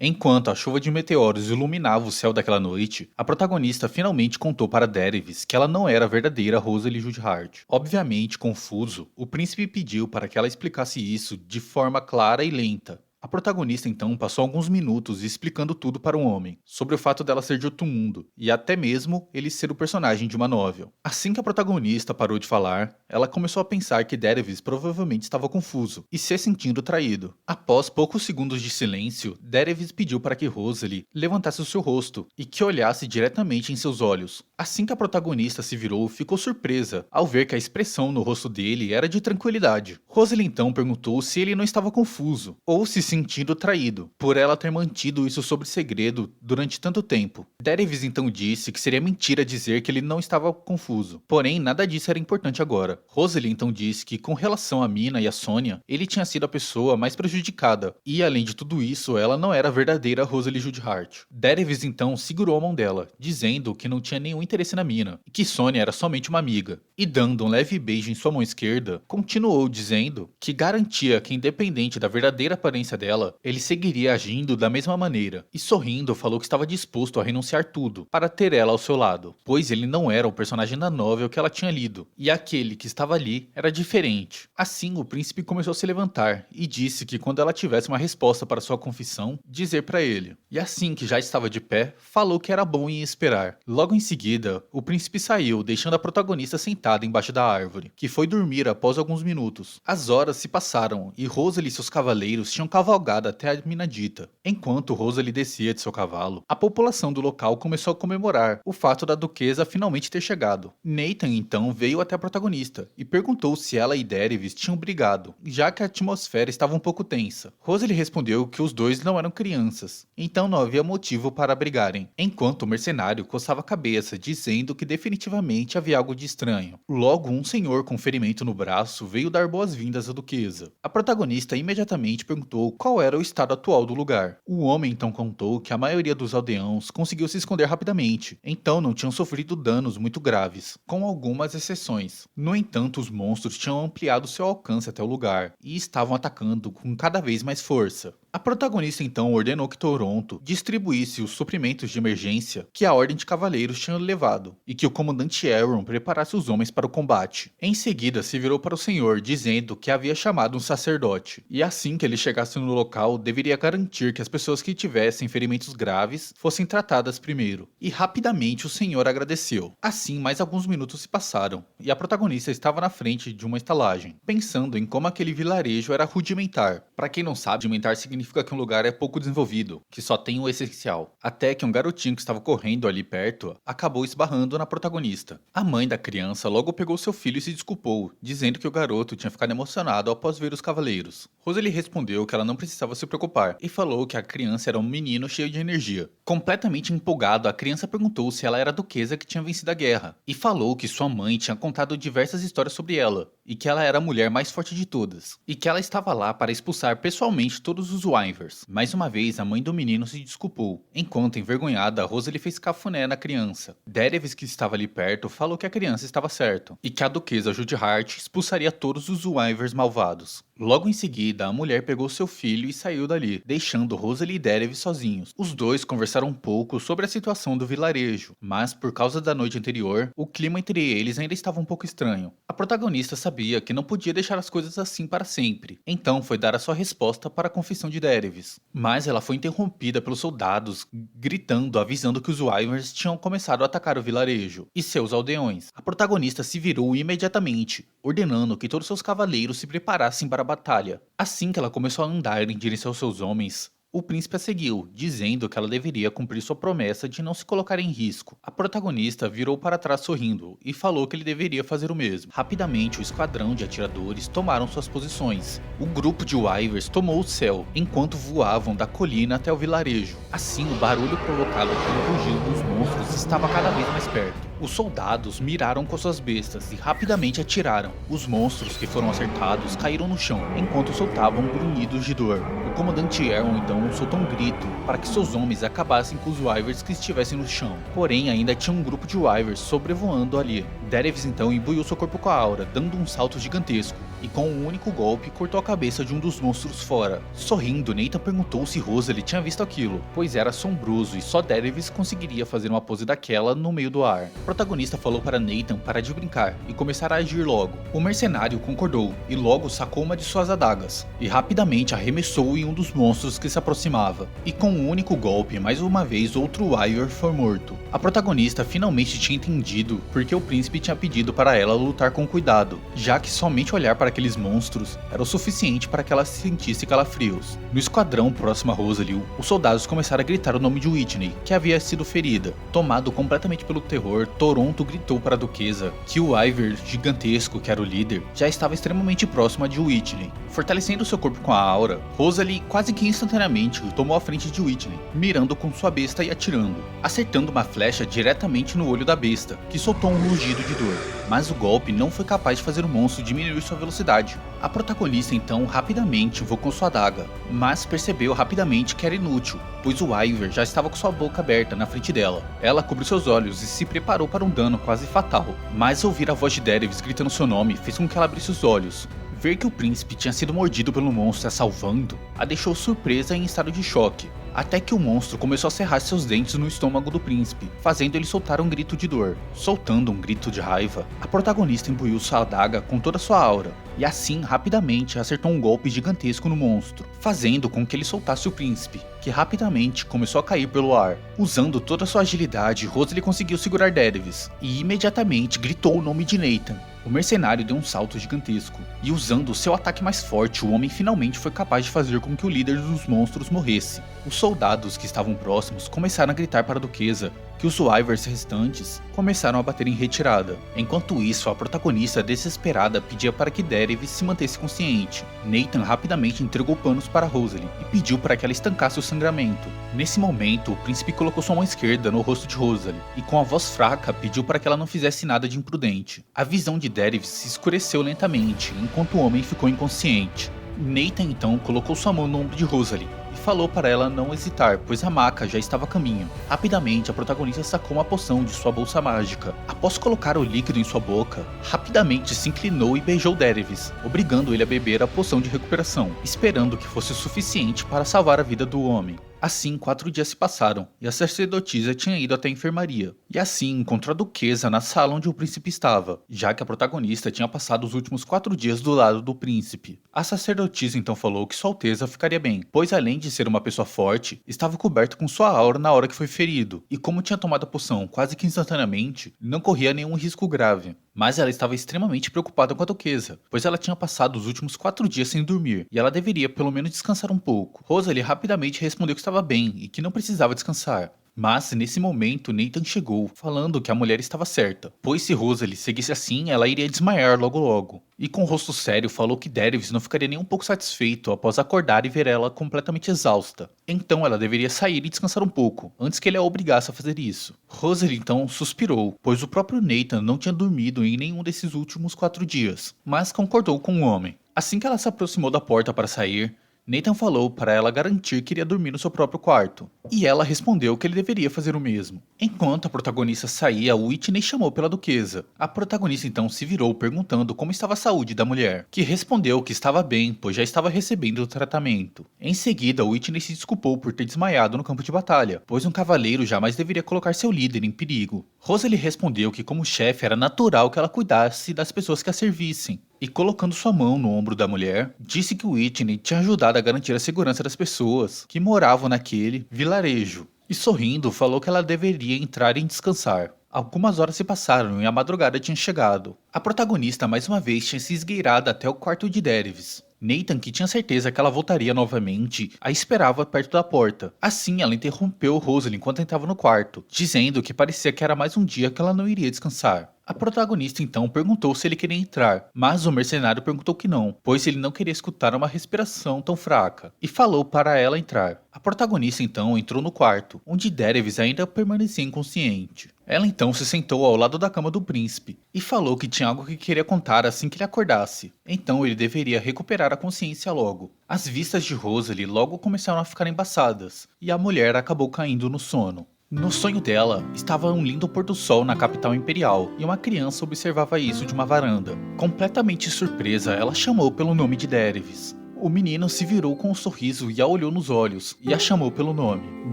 Enquanto a chuva de meteoros iluminava o céu daquela noite, a protagonista finalmente contou para Daenerys que ela não era a verdadeira Rosalie Judhart. Obviamente confuso, o príncipe pediu para que ela explicasse isso de forma clara e lenta. A protagonista então passou alguns minutos explicando tudo para o homem, sobre o fato dela ser de outro mundo, e até mesmo ele ser o personagem de uma novel. Assim que a protagonista parou de falar, ela começou a pensar que Daenerys provavelmente estava confuso, e se sentindo traído. Após poucos segundos de silêncio, Daenerys pediu para que Rosalie levantasse o seu rosto, e que olhasse diretamente em seus olhos. Assim que a protagonista se virou, ficou surpresa, ao ver que a expressão no rosto dele era de tranquilidade. Rosalie então perguntou se ele não estava confuso, ou se sentindo traído, por ela ter mantido isso sob segredo durante tanto tempo. Daenerys então disse que seria mentira dizer que ele não estava confuso, porém nada disso era importante agora. Rosalie então disse que com relação a Mina e a Sonja, ele tinha sido a pessoa mais prejudicada, e além de tudo isso, ela não era a verdadeira Rosalie Judhart. Daenerys então segurou a mão dela, dizendo que não tinha nenhum interesse na Mina, e que Sonja era somente uma amiga, e dando um leve beijo em sua mão esquerda, continuou dizendo que garantia que independente da verdadeira aparência dela, ele seguiria agindo da mesma maneira, e sorrindo falou que estava disposto a renunciar tudo para ter ela ao seu lado, pois ele não era o personagem da novel que ela tinha lido, e aquele que estava ali era diferente. Assim o príncipe começou a se levantar e disse que quando ela tivesse uma resposta para sua confissão, dizer para ele. E assim que já estava de pé, falou que era bom em esperar. Logo em seguida, o príncipe saiu, deixando a protagonista sentada embaixo da árvore, que foi dormir após alguns minutos. As horas se passaram e Rosalie e seus cavaleiros tinham cavalgado até a mina dita. Enquanto Rosalie descia de seu cavalo, a população do local começou a comemorar o fato da duquesa finalmente ter chegado. Nathan então veio até a protagonista e perguntou se ela e Daenerys tinham brigado, já que a atmosfera estava um pouco tensa. Rosalie respondeu que os dois não eram crianças, então não havia motivo para brigarem, enquanto o mercenário coçava a cabeça, dizendo que definitivamente havia algo de estranho. Logo, um senhor com ferimento no braço veio dar boas-vindas à duquesa. A protagonista imediatamente perguntou qual era o estado atual do lugar. O homem então contou que a maioria dos aldeãos conseguiu se esconder rapidamente, então não tinham sofrido danos muito graves, com algumas exceções. No entanto, os monstros tinham ampliado seu alcance até o lugar, e estavam atacando com cada vez mais força. A protagonista então ordenou que Toronto distribuísse os suprimentos de emergência que a Ordem de Cavaleiros tinha levado, e que o comandante Elrond preparasse os homens para o combate. Em seguida se virou para o senhor, dizendo que havia chamado um sacerdote, e assim que ele chegasse no local, deveria garantir que as pessoas que tivessem ferimentos graves fossem tratadas primeiro. E rapidamente o senhor agradeceu. Assim, mais alguns minutos se passaram, e a protagonista estava na frente de uma estalagem, pensando em como aquele vilarejo era rudimentar. Para quem não sabe, rudimentar significa que um lugar é pouco desenvolvido, que só tem o essencial. Até que um garotinho que estava correndo ali perto acabou esbarrando na protagonista. A mãe da criança logo pegou seu filho e se desculpou, dizendo que o garoto tinha ficado emocionado após ver os cavaleiros. Rosalie respondeu que ela não precisava se preocupar e falou que a criança era um menino cheio de energia. Completamente empolgado, a criança perguntou se ela era a duquesa que tinha vencido a guerra e falou que sua mãe tinha contado diversas histórias sobre ela e que ela era a mulher mais forte de todas e que ela estava lá para expulsar pessoalmente todos os Wyverns. Mais uma vez, a mãe do menino se desculpou, enquanto envergonhada, Rosalie fez cafuné na criança. Daenerys, que estava ali perto, falou que a criança estava certo e que a duquesa Judhart expulsaria todos os Wyverns malvados. Logo em seguida, a mulher pegou seu filho e saiu dali, deixando Rosalie e Daenerys sozinhos. Os dois conversaram um pouco sobre a situação do vilarejo, mas por causa da noite anterior, o clima entre eles ainda estava um pouco estranho. A protagonista sabia que não podia deixar as coisas assim para sempre, então foi dar a sua resposta para a confissão de Daenerys. Mas ela foi interrompida pelos soldados, gritando, avisando que os Wyverns tinham começado a atacar o vilarejo e seus aldeões. A protagonista se virou imediatamente, ordenando que todos seus cavaleiros se preparassem para a batalha. Assim que ela começou a andar em direção aos seus homens, o príncipe a seguiu, dizendo que ela deveria cumprir sua promessa de não se colocar em risco. A protagonista virou para trás sorrindo e falou que ele deveria fazer o mesmo. Rapidamente, o esquadrão de atiradores tomaram suas posições. O grupo de Wyverns tomou o céu, enquanto voavam da colina até o vilarejo. Assim, o barulho provocado pelo rugido dos monstros estava cada vez mais perto. Os soldados miraram com suas bestas e rapidamente atiraram. Os monstros que foram acertados caíram no chão, enquanto soltavam grunhidos de dor. O comandante Elrond então soltou um grito para que seus homens acabassem com os Wyverns que estivessem no chão. Porém, ainda tinha um grupo de Wyverns sobrevoando ali. Daenerys então imbuiu seu corpo com a aura, dando um salto gigantesco. e com um único golpe cortou a cabeça de um dos monstros fora. Sorrindo, Nathan perguntou se Rosalie tinha visto aquilo, pois era assombroso e só Daenerys conseguiria fazer uma pose daquela no meio do ar. O protagonista falou para Nathan parar de brincar e começar a agir logo. O mercenário concordou e logo sacou uma de suas adagas e rapidamente arremessou em um dos monstros que se aproximava. E com um único golpe, mais uma vez outro Wyvern foi morto. A protagonista finalmente tinha entendido porque o príncipe tinha pedido para ela lutar com cuidado, já que somente olhar para aqueles monstros era o suficiente para que ela sentisse calafrios. No esquadrão próximo a Rosalie, os soldados começaram a gritar o nome de Whitney, que havia sido ferida. Tomado completamente pelo terror, Toronto gritou para a duquesa que o Wyvern gigantesco, que era o líder, já estava extremamente próximo de Whitney. Fortalecendo seu corpo com a aura, Rosalie quase que instantaneamente tomou a frente de Whitney, mirando com sua besta e atirando, acertando uma flecha diretamente no olho da besta, que soltou um rugido de dor. Mas o golpe não foi capaz de fazer o monstro diminuir sua velocidade. A protagonista então rapidamente invocou sua adaga, mas percebeu rapidamente que era inútil, pois o Wyvern já estava com sua boca aberta na frente dela. Ela cobriu seus olhos e se preparou para um dano quase fatal, mas ouvir a voz de Daenerys gritando seu nome fez com que ela abrisse os olhos. Ver que o príncipe tinha sido mordido pelo monstro a salvando, a deixou surpresa e em estado de choque, até que o monstro começou a serrar seus dentes no estômago do príncipe, fazendo ele soltar um grito de dor. Soltando um grito de raiva, a protagonista imbuiu sua adaga com toda sua aura, e assim rapidamente acertou um golpe gigantesco no monstro, fazendo com que ele soltasse o príncipe, que rapidamente começou a cair pelo ar. Usando toda sua agilidade, Rosalie conseguiu segurar Daenerys, e imediatamente gritou o nome de Nathan. O mercenário deu um salto gigantesco, e usando seu ataque mais forte, o homem finalmente foi capaz de fazer com que o líder dos monstros morresse. Os soldados que estavam próximos começaram a gritar para a duquesa que os Wyverns restantes começaram a bater em retirada. Enquanto isso, a protagonista desesperada pedia para que Daenerys se mantesse consciente. Nathan rapidamente entregou panos para Rosalie e pediu para que ela estancasse o sangramento. Nesse momento, o príncipe colocou sua mão esquerda no rosto de Rosalie e com a voz fraca pediu para que ela não fizesse nada de imprudente. A visão de Daenerys se escureceu lentamente enquanto o homem ficou inconsciente. Nathan então colocou sua mão no ombro de Rosalie e falou para ela não hesitar, pois a maca já estava a caminho. Rapidamente, a protagonista sacou uma poção de sua bolsa mágica. Após colocar o líquido em sua boca, rapidamente se inclinou e beijou Daenerys, obrigando ele a beber a poção de recuperação, esperando que fosse o suficiente para salvar a vida do homem. Assim, 4 dias se passaram, e a sacerdotisa tinha ido até a enfermaria. E assim, encontrou a duquesa na sala onde o príncipe estava, já que a protagonista tinha passado os últimos 4 dias do lado do príncipe. A sacerdotisa então falou que Sua Alteza ficaria bem, pois além de ser uma pessoa forte, estava coberto com sua aura na hora que foi ferido, e como tinha tomado a poção quase que instantaneamente, não corria nenhum risco grave. Mas ela estava extremamente preocupada com a duquesa, pois ela tinha passado os últimos 4 dias sem dormir, e ela deveria pelo menos descansar um pouco. Rosalie rapidamente respondeu que estava bem e que não precisava descansar. Mas, nesse momento, Nathan chegou, falando que a mulher estava certa, pois se Rosalie seguisse assim, ela iria desmaiar logo logo. E com o rosto sério, falou que Daenerys não ficaria nem um pouco satisfeito após acordar e ver ela completamente exausta. Então ela deveria sair e descansar um pouco, antes que ele a obrigasse a fazer isso. Rosalie então suspirou, pois o próprio Nathan não tinha dormido em nenhum desses últimos 4 dias, mas concordou com o homem. Assim que ela se aproximou da porta para sair, Nathan falou para ela garantir que iria dormir no seu próprio quarto, e ela respondeu que ele deveria fazer o mesmo. Enquanto a protagonista saía, Whitney chamou pela duquesa. A protagonista então se virou perguntando como estava a saúde da mulher, que respondeu que estava bem, pois já estava recebendo o tratamento. Em seguida, Whitney se desculpou por ter desmaiado no campo de batalha, pois um cavaleiro jamais deveria colocar seu líder em perigo. Rosalie respondeu que como chefe era natural que ela cuidasse das pessoas que a servissem. E colocando sua mão no ombro da mulher, disse que Whitney tinha ajudado a garantir a segurança das pessoas que moravam naquele vilarejo. E sorrindo, falou que ela deveria entrar e descansar. Algumas horas se passaram e a madrugada tinha chegado. A protagonista mais uma vez tinha se esgueirado até o quarto de Daenerys. Nathan, que tinha certeza que ela voltaria novamente, a esperava perto da porta. Assim, ela interrompeu Rosalie enquanto entrava no quarto, dizendo que parecia que era mais um dia que ela não iria descansar. A protagonista então perguntou se ele queria entrar, mas o mercenário perguntou que não, pois ele não queria escutar uma respiração tão fraca, e falou para ela entrar. A protagonista então entrou no quarto, onde Daenerys ainda permanecia inconsciente. Ela então se sentou ao lado da cama do príncipe, e falou que tinha algo que queria contar assim que ele acordasse, então ele deveria recuperar a consciência logo. As vistas de Rosalie logo começaram a ficar embaçadas, e a mulher acabou caindo no sono. No sonho dela, estava um lindo pôr do sol na capital imperial e uma criança observava isso de uma varanda. Completamente surpresa, ela chamou pelo nome de Dervis. O menino se virou com um sorriso e a olhou nos olhos e a chamou pelo nome,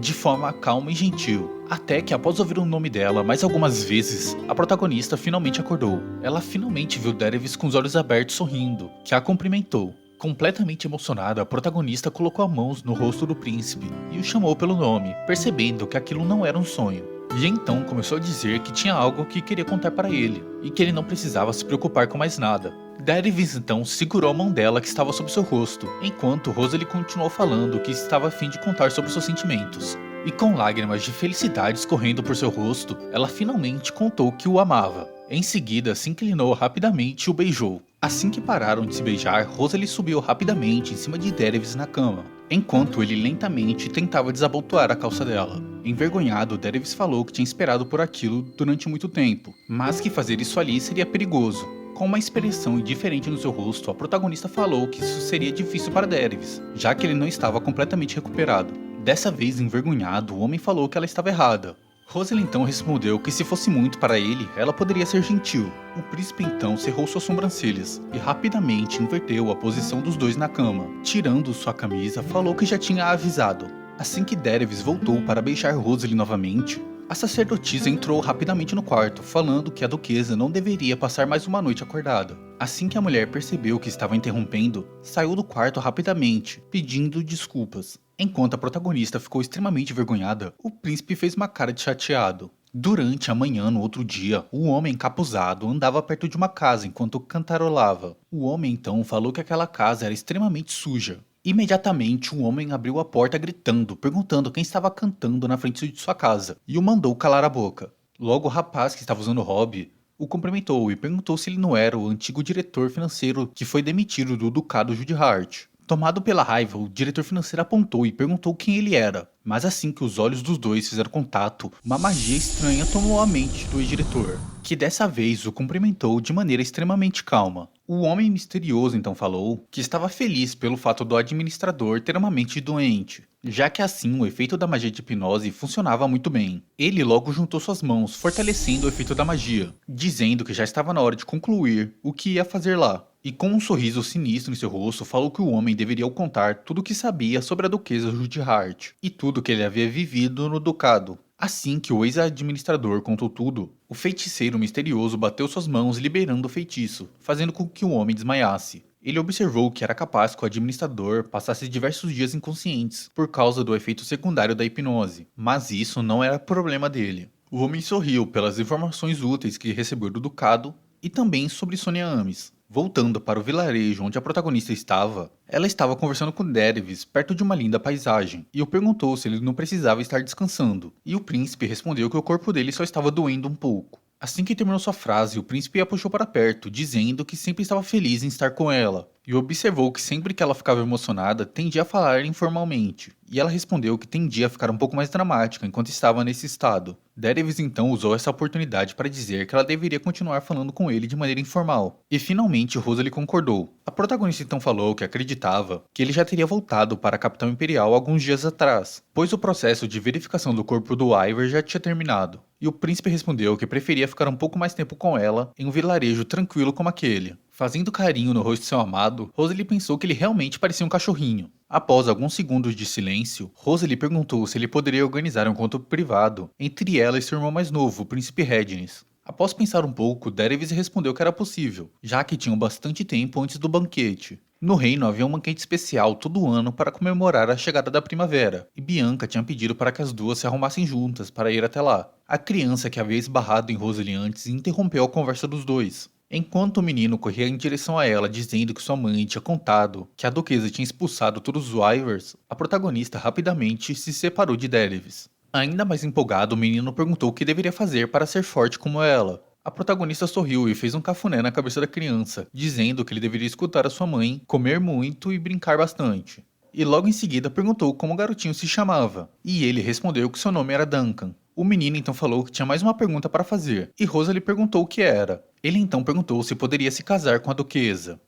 de forma calma e gentil. Até que, após ouvir o nome dela mais algumas vezes, a protagonista finalmente acordou. Ela finalmente viu Dervis com os olhos abertos sorrindo, que a cumprimentou. Completamente emocionada, a protagonista colocou as mãos no rosto do príncipe e o chamou pelo nome, percebendo que aquilo não era um sonho. E então começou a dizer que tinha algo que queria contar para ele, e que ele não precisava se preocupar com mais nada. Dervis então segurou a mão dela que estava sob seu rosto, enquanto Rosalie continuou falando que estava a fim de contar sobre seus sentimentos. E com lágrimas de felicidade escorrendo por seu rosto, ela finalmente contou que o amava. Em seguida, se inclinou rapidamente e o beijou. Assim que pararam de se beijar, Rosalie subiu rapidamente em cima de Dervis na cama, enquanto ele lentamente tentava desabotoar a calça dela. Envergonhado, Dervis falou que tinha esperado por aquilo durante muito tempo, mas que fazer isso ali seria perigoso. Com uma expressão indiferente no seu rosto, a protagonista falou que isso seria difícil para Dervis, já que ele não estava completamente recuperado. Dessa vez, envergonhado, o homem falou que ela estava errada. Rosalie então respondeu que se fosse muito para ele, ela poderia ser gentil. O príncipe então cerrou suas sobrancelhas e rapidamente inverteu a posição dos dois na cama. Tirando sua camisa, falou que já tinha avisado. Assim que Dervis voltou para beijar Rosalie novamente, a sacerdotisa entrou rapidamente no quarto, falando que a duquesa não deveria passar mais uma noite acordada. Assim que a mulher percebeu que estava interrompendo, saiu do quarto rapidamente, pedindo desculpas. Enquanto a protagonista ficou extremamente envergonhada, o príncipe fez uma cara de chateado. Durante a manhã, no outro dia, o homem encapuzado andava perto de uma casa enquanto cantarolava. O homem então falou que aquela casa era extremamente suja. Imediatamente, o homem abriu a porta gritando, perguntando quem estava cantando na frente de sua casa, e o mandou calar a boca. Logo, o rapaz que estava usando o hobby o cumprimentou e perguntou se ele não era o antigo diretor financeiro que foi demitido do Ducado Judihart. Tomado pela raiva, o diretor financeiro apontou e perguntou quem ele era, mas assim que os olhos dos dois fizeram contato, uma magia estranha tomou a mente do ex-diretor, que dessa vez o cumprimentou de maneira extremamente calma. O homem misterioso então falou que estava feliz pelo fato do administrador ter uma mente doente, já que assim o efeito da magia de hipnose funcionava muito bem. Ele logo juntou suas mãos, fortalecendo o efeito da magia, dizendo que já estava na hora de concluir o que ia fazer lá. E com um sorriso sinistro em seu rosto, falou que o homem deveria contar tudo o que sabia sobre a duquesa Judihart e tudo que ele havia vivido no ducado. Assim que o ex-administrador contou tudo, o feiticeiro misterioso bateu suas mãos liberando o feitiço, fazendo com que o homem desmaiasse. Ele observou que era capaz que o administrador passasse diversos dias inconscientes por causa do efeito secundário da hipnose, mas isso não era problema dele. O homem sorriu pelas informações úteis que recebeu do ducado e também sobre Sonia Ames. Voltando para o vilarejo onde a protagonista estava, ela estava conversando com Dervis perto de uma linda paisagem, e o perguntou se ele não precisava estar descansando, e o príncipe respondeu que o corpo dele só estava doendo um pouco. Assim que terminou sua frase, o príncipe a puxou para perto, dizendo que sempre estava feliz em estar com ela, e observou que sempre que ela ficava emocionada, tendia a falar informalmente, e ela respondeu que tendia a ficar um pouco mais dramática enquanto estava nesse estado. Dervis então usou essa oportunidade para dizer que ela deveria continuar falando com ele de maneira informal, e finalmente Rosalie concordou. A protagonista então falou que acreditava que ele já teria voltado para a capital imperial alguns dias atrás, pois o processo de verificação do corpo do Ivar já tinha terminado. E o príncipe respondeu que preferia ficar um pouco mais tempo com ela em um vilarejo tranquilo como aquele. Fazendo carinho no rosto de seu amado, Rosalie pensou que ele realmente parecia um cachorrinho. Após alguns segundos de silêncio, Rosalie perguntou se ele poderia organizar um encontro privado entre ela e seu irmão mais novo, o príncipe Rednis. Após pensar um pouco, Dervis respondeu que era possível, já que tinham bastante tempo antes do banquete. No reino havia um banquete especial todo ano para comemorar a chegada da primavera, e Bianca tinha pedido para que as duas se arrumassem juntas para ir até lá. A criança que havia esbarrado em Rosalie antes interrompeu a conversa dos dois. Enquanto o menino corria em direção a ela, dizendo que sua mãe tinha contado que a duquesa tinha expulsado todos os Ivers, a protagonista rapidamente se separou de Dervis. Ainda mais empolgado, o menino perguntou o que deveria fazer para ser forte como ela. A protagonista sorriu e fez um cafuné na cabeça da criança, dizendo que ele deveria escutar a sua mãe, comer muito e brincar bastante. E logo em seguida perguntou como o garotinho se chamava, e ele respondeu que seu nome era Duncan. O menino então falou que tinha mais uma pergunta para fazer, e Rosalie perguntou o que era. Ele então perguntou se poderia se casar com a duquesa.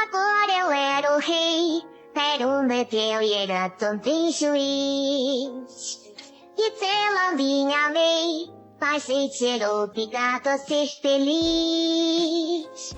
Agora eu era o rei, era um bebê e era tão bem juiz. e pela minha lei, faz ser obrigado a ser feliz.